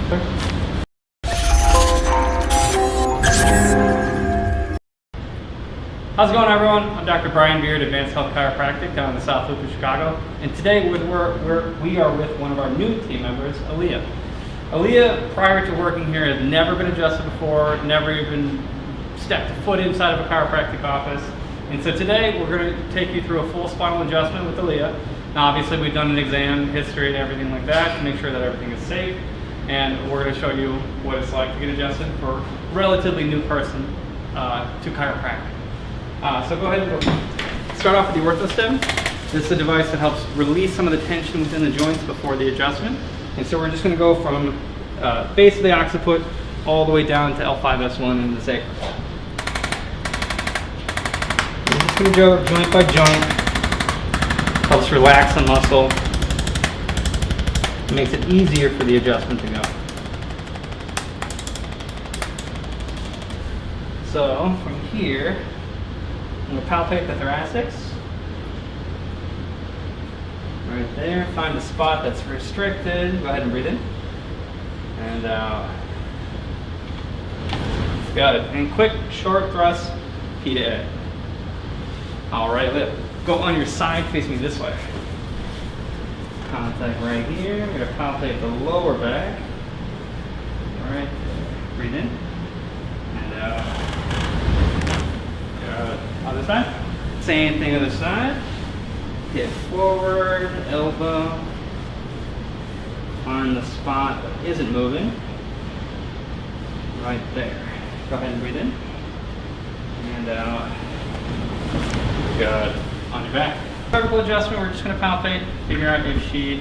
How's it going, everyone? I'm Dr. Brian Beard, Advanced Health Chiropractic down in the South Loop of Chicago. And today we are with one of our new team members, Aaliyah. Aaliyah, prior to working here, has never been adjusted before, never even stepped a foot inside of a chiropractic office. And so today we're going to take you through a full spinal adjustment with Aaliyah. Now obviously we've done an exam, history, and everything like that to make sure that everything is safe. And we're going to show you what it's like to get adjusted for a relatively new person to chiropractic. So go ahead and start off with the ArthroStim. This is a device that helps release some of the tension within the joints before the adjustment. And so we're just going to go from base of the occiput all the way down to L5S1 in the sacrum. We're just going to go joint by joint. Helps relax the muscle. It makes it easier for the adjustment to go. So from here, I'm going to palpate the thoracics. Right there. Find the spot that's restricted. Go ahead and breathe in. And out. Got it. And quick, short thrust, P to A. All right, lip. Go on your side, face me this way. Contact right here. I'm going to palpate the lower back. All right. Breathe in. And out. Got it. Other side. Same thing other side. Hip forward, elbow. Find the spot that isn't moving. Right there. Go ahead and breathe in. And out. Good. On your back. Cervical adjustment, we're just going to palpate, figure out if she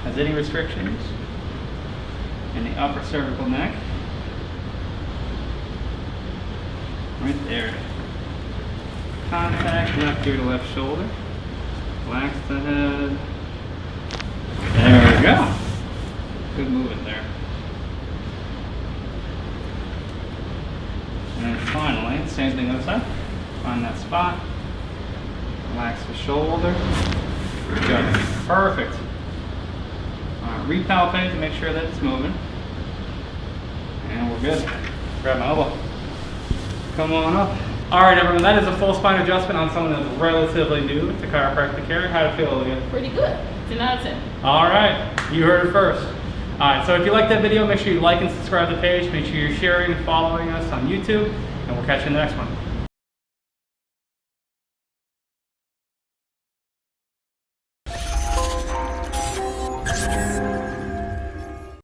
has any restrictions in the upper cervical neck. Right there. Contact left ear to left shoulder. Relax the head. There we go. Good movement there. And finally, same thing other side. Find that spot. Relax the shoulder. Good. Perfect. Repalpate to make sure that it's moving. And we're good. Grab my elbow. Come on up. Alright everyone, that is a full spine adjustment on someone that's relatively new to chiropractic care. How'd it feel, Aaliyah? Pretty good. 10 out of 10. Alright, you heard it first. Alright, so if you like that video, make sure you like and subscribe to the page. Make sure you're sharing and following us on YouTube, and we'll catch you in the next one.